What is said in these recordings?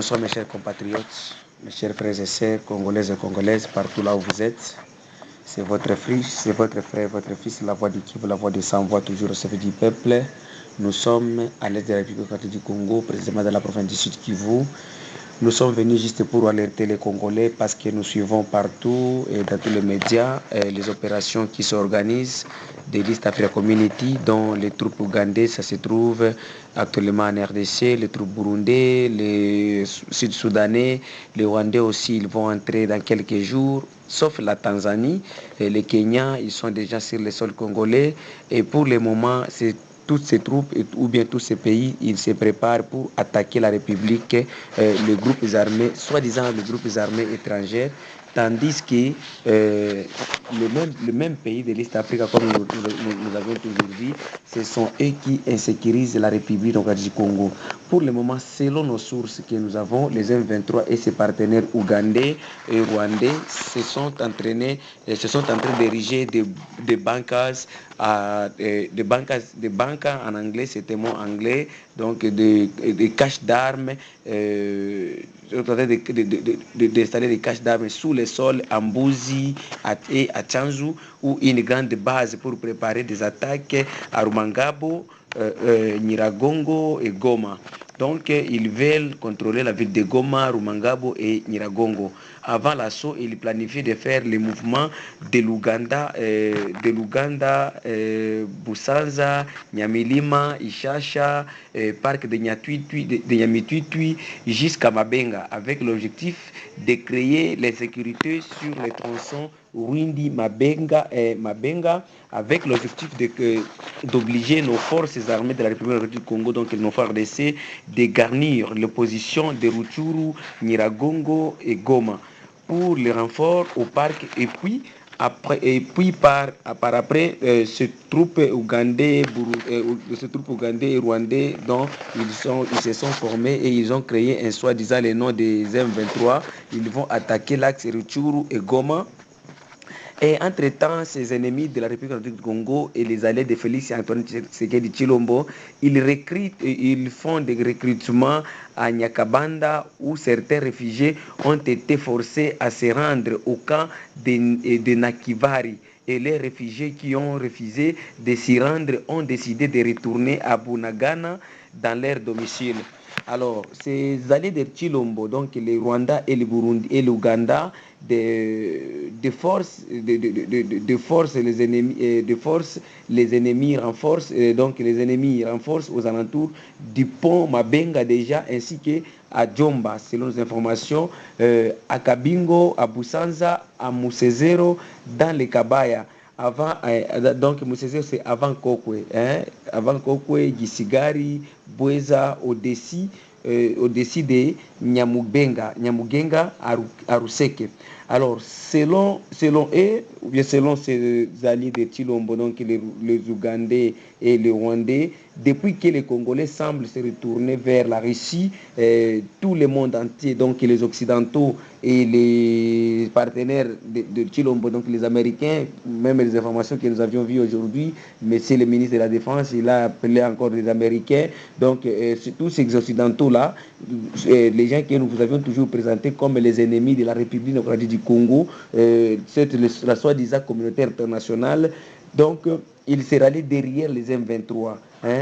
Bonsoir mes chers compatriotes, mes chers frères et sœurs, congolaises et congolaises, partout là où vous êtes. C'est votre frère, votre fils, la voix du Kivu, la voix de sans-voix, toujours au service du peuple. Nous sommes à l'est de la République démocratique du Congo, précisément dans la province du Sud Kivu. Nous sommes venus juste pour alerter les Congolais parce que nous suivons partout et dans tous les médias les opérations qui s'organisent de l'East Africa Community, dont les troupes ougandaises, ça se trouve actuellement en RDC, les troupes burundais, les sud-soudanais, les rwandais aussi, ils vont entrer dans quelques jours, sauf la Tanzanie et les Kenyans, ils sont déjà sur le sol congolais et pour le moment, c'est toutes ces troupes ou bien tous ces pays, ils se préparent pour attaquer la République, les groupes armés, soi-disant les groupes armés étrangers, tandis que le même pays de l'Est Afrique, comme nous avons toujours dit, ce sont eux qui insécurisent la République du Congo. Pour le moment, selon nos sources que nous avons, les M23 et ses partenaires ougandais et rwandais se sont en train d'ériger des bancas, des bancas en anglais, c'est un mot anglais, donc des caches d'armes, d'installer des caches d'armes sous le sol à Mbuzi et à Tchanzu, ou une grande base pour préparer des attaques à Rumangabo, Nyiragongo et Goma. Donc, ils veulent contrôler la ville de Goma, Rumangabo et Nyiragongo. Avant l'assaut, ils planifient de faire les mouvements de l'Ouganda, Busanza, Nyamilima, Ishasha, parc de Nyamitutui, jusqu'à Mabenga, avec l'objectif de créer l'insécurité sur les tronçons Windi, Mabenga et Mabenga, avec l'objectif d'obliger nos forces armées de la République du Congo, donc nos FARDC, de garnir les positions de Rutshuru, Nyiragongo et Goma pour les renforts au parc et puis après, ces troupes ougandais et rwandais dont ils se sont formés et ils ont créé un soi-disant le nom des M23. Ils vont attaquer l'axe Rutshuru et Goma. Et entre-temps, ces ennemis de la République du Congo et les alliés de Félix Antoine Tshisekedi Tshilombo, ils font des recrutements à Nyakabanda où certains réfugiés ont été forcés à se rendre au camp de Nakivari. Et les réfugiés qui ont refusé de s'y rendre ont décidé de retourner à Bunagana dans leur domicile. Alors, ces alliés de Tshilombo, donc les Rwandais et le Burundi et l'Ouganda, de force les ennemis renforcent, donc les ennemis renforcent aux alentours du pont Mabenga déjà, ainsi que à Djomba, selon les informations, à Kabingo, à Busanza, à Musezero, dans les Kabaya. Donc Musezero c'est avant Kokwe, avant Kokwe, Gisigari, Bweza, Odessi, au-dessus de Nyamugenga à Ruseke. Alors, selon eux, ou bien selon ces alliés de Tshilombo, donc les Ougandais et les Rwandais, depuis que les Congolais semblent se retourner vers la Russie, tout le monde entier, donc les Occidentaux et les partenaires de Tshilombo, donc les Américains, même les informations que nous avions vues aujourd'hui, monsieur le ministre de la Défense, il a appelé encore les Américains, donc tous ces Occidentaux-là, les gens que nous vous avions toujours présentés comme les ennemis de la République démocratique du Congo, la soi-disant communauté internationale, donc ils se rallient derrière les M23,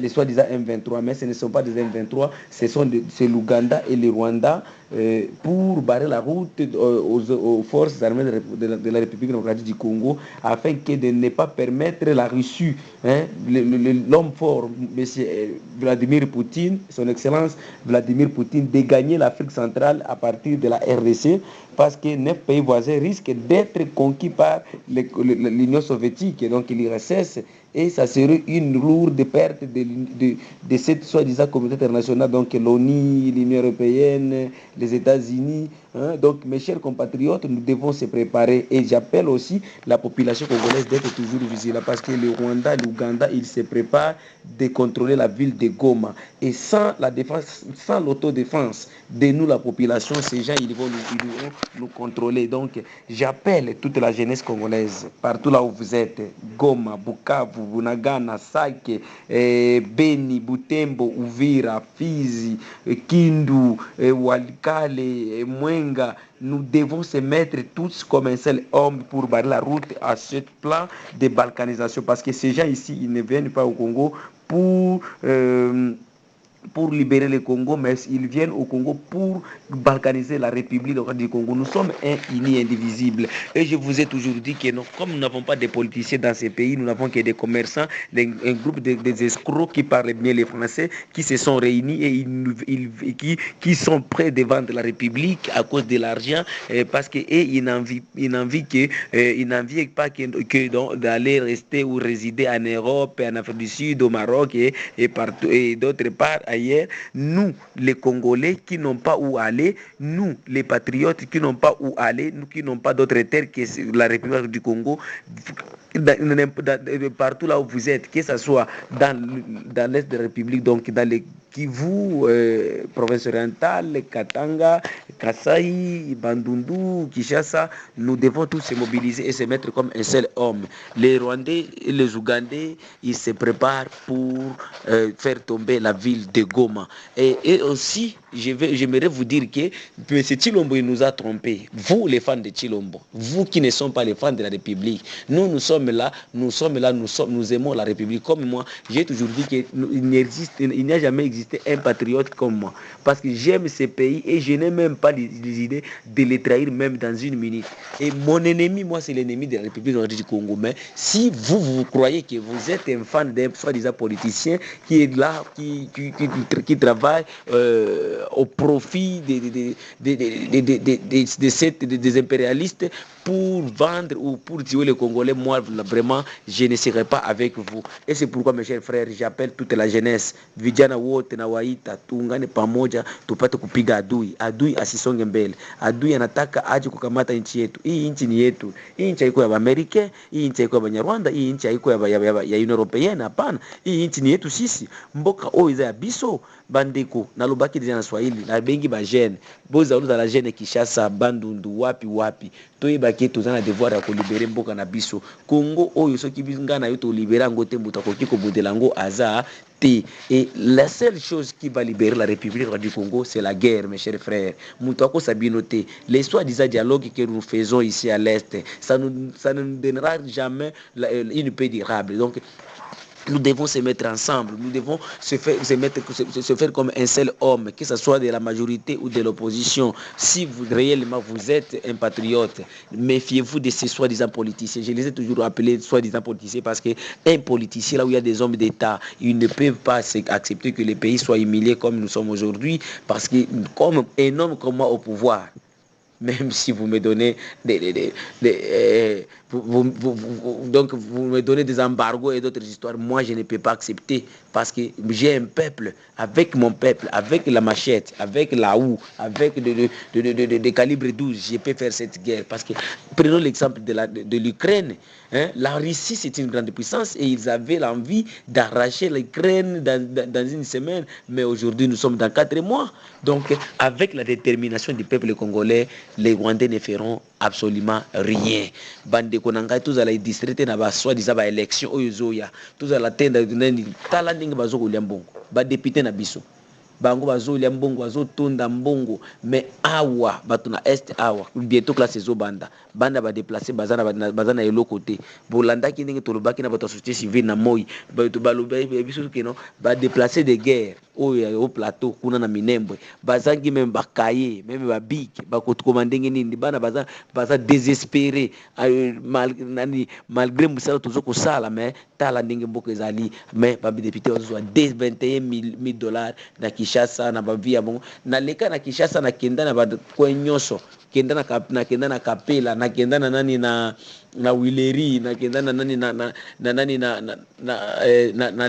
les soi-disant M23, mais ce ne sont pas des M23, c'est l'Ouganda et le Rwanda pour barrer la route aux forces armées de la République démocratique du Congo afin de ne pas permettre la Russie, l'homme fort, M. Vladimir Poutine, son excellence Vladimir Poutine, de gagner l'Afrique centrale à partir de la RDC parce que 9 pays voisins risquent d'être conquis par l'Union soviétique, et donc l'URSS, et ça serait une lourde perte de cette soi-disant communauté internationale, donc l'ONU, l'Union européenne, les États-Unis, Hein. Donc, mes chers compatriotes, nous devons se préparer. Et j'appelle aussi la population congolaise d'être toujours vigilante parce que le Rwanda, l'Ouganda, ils se préparent de contrôler la ville de Goma. Et sans la défense, sans l'autodéfense de nous, la population, ces gens, ils vont nous contrôler. Donc, j'appelle toute la jeunesse congolaise, partout là où vous êtes, Goma, Bukavu, Bunagana, Sake, Beni, Butembo, Uvira, Fizi, Kindu, Walikale, Mwenga, nous devons se mettre tous comme un seul homme pour barrer la route à ce plan de balkanisation. Parce que ces gens ici, ils ne viennent pas au Congo pour libérer le Congo, mais ils viennent au Congo pour balkaniser la République du Congo. Nous sommes unis, indivisibles. Et je vous ai toujours dit que non, comme nous n'avons pas de politiciens dans ces pays, nous n'avons que des commerçants, un groupe des escrocs qui parlent bien les Français, qui se sont réunis et qui sont prêts de vendre la République à cause de l'argent, parce qu'ils n'envient pas que d'aller rester ou résider en Europe, en Afrique du Sud, au Maroc et partout, et d'autre part ailleurs. Nous, les Congolais qui n'ont pas où aller, nous, les patriotes qui n'ont pas où aller, nous qui n'ont pas d'autre terre que la République du Congo, partout là où vous êtes, que ce soit dans l'Est de la République, donc dans les Kivu, province orientale, Katanga, Kasai, Bandundu, Kinshasa, nous devons tous se mobiliser et se mettre comme un seul homme. Les Rwandais et les Ougandais, ils se préparent pour faire tomber la ville de Goma. Et aussi, j'aimerais vous dire que M. Tshilombo nous a trompés. Vous, les fans de Tshilombo, vous qui ne sont pas les fans de la République, nous sommes là, nous aimons la République. Comme moi, j'ai toujours dit qu'il n'y a jamais existé un patriote comme moi. Parce que j'aime ce pays et je n'ai même pas les idées de les trahir même dans une minute. Et mon ennemi, moi, c'est l'ennemi de la République du Congo. Mais si vous croyez que vous êtes un fan d'un soi-disant politicien qui est là, qui travaille au profit des impérialistes pour vendre ou pour tuer les Congolais, moi, vraiment, je ne serai pas avec vous. Et c'est pourquoi, mes chers frères, j'appelle toute la jeunesse, vijana wote na waita, tuungane pamoja, tupate kupiga adui. Adui asisonge mbele. Adui anataka aje kukamata nchi yetu. Hii nchi ni yetu. Hii nchi haiko ya Amerika, hii nchi haiko ya Banyarwanda, hii nchi haiko ya Union Européenne, hapana. Hii nchi ni yetu sisi. Mboka oiza ya biso, bandeko, nalobaki deja na Swahili, na bengi ba jeune. Boza uluza la jeune Kinshasa, Bandundu, wapi. Toyebaki tozana devoir ya kolibere mboka na biso. Congo oyo soki bingana yo to libérer ngote mbuta koki ko bodelango aza te. Et la seule chose qui va libérer la République du Congo, c'est la guerre, mes chers frères. Moutako Sabinote, les soi-disant dialogues que nous faisons ici à l'Est, ça ne nous donnera jamais une paix durable. Donc, nous devons se mettre ensemble, nous devons se faire comme un seul homme, que ce soit de la majorité ou de l'opposition. Si vous réellement vous êtes un patriote, méfiez-vous de ces soi-disant politiciens. Je les ai toujours appelés soi-disant politiciens parce qu'un politicien, là où il y a des hommes d'État, ils ne peuvent pas accepter que le pays soit humilié comme nous sommes aujourd'hui, parce que comme un homme comme moi au pouvoir, même si vous me donnez donc vous me donnez des embargos et d'autres histoires, moi je ne peux pas accepter parce que j'ai un peuple, avec mon peuple, avec la machette, avec la houe, avec de calibre 12, je peux faire cette guerre. Parce que prenons l'exemple de l'Ukraine. Hein, la Russie, c'est une grande puissance et ils avaient l'envie d'arracher l'Ukraine dans une semaine. Mais aujourd'hui, nous sommes dans 4 mois. Donc, avec la détermination du peuple congolais, les Rwandais ne feront absolument rien. Bande konanga tous à la distraite na ba soi-disant ba élection oyozoya. Tous à la tenda nani talanding bazo ko liambongo. Ba député na biso. Bango bazo liambongo bazo tonda mbongo mais awa batuna est awa bientôt classe banda ba déplacer bazana elo côté bolanda ki ndenge tolobaki na bato société civile na moi bato baloba biso ke non ba déplacer de guerre au plateau kuna na Minembwe bazangi même bakaye même ba big ba kokomande nini bana baza désespéré malgré musala tozoko sala mais tala ndenge mboko ezali mais ba député ozo $21,000 na Kinshasa na bavia bongo na leka na Kinshasa na kenda na ba kwenyoso kenda na Kapela na kenda na nani na Wileri na kenda na nani na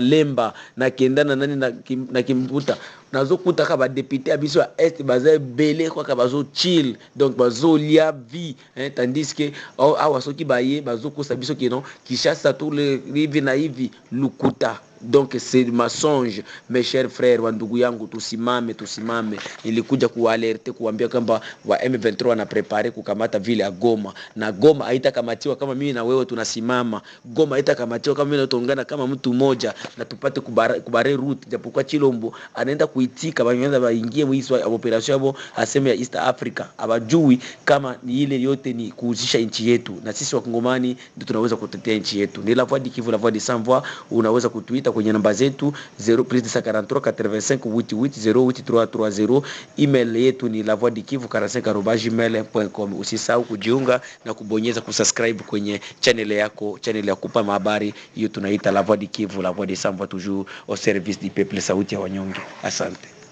Lemba na kenda na nani na Kimbuta nazo kutaka ba député abiso ya est baza belé kwa ka bazo chill donc bazo lia vie tandis que awa soki baye bazo kosa biso que non Kinshasa tout le hivi na hivi lukuta. Donc c'est mensonge. Mes chers frères wa ndugu yangu, tusimame ilikuja kualerte kuambia kwamba wa M23 wanaprepare kukamata vile ya Goma, na Goma haitakamatiwa kama mimi na wewe tunasimama. Goma haitakamatiwa kama mimi na tuungana kama mtu mmoja na tupate kubare route, japokuwa Chilombo anaenda kuitika banyanza baingie mwisho wa operation yabo aseme ya East Africa, abajui kama ni ile yote ni kuuzisha nchi yetu, na sisi wakongomani ndio tunaweza kutetea nchi yetu. Ni la voix du Kivu, la voix de sans voix. Unaweza kutuita kwenye namba zetu 0+243 email yetu ni lavoixdukivu45@gmail.com. Usisahau kujiunga na kubonyeza kusubscribe kwenye channel yako, channel ya kupa habari hiyo tunaita La Voix du Kivu, la voix des sans voix, toujours au service du peuple, sauti ya wanyonge. Asante.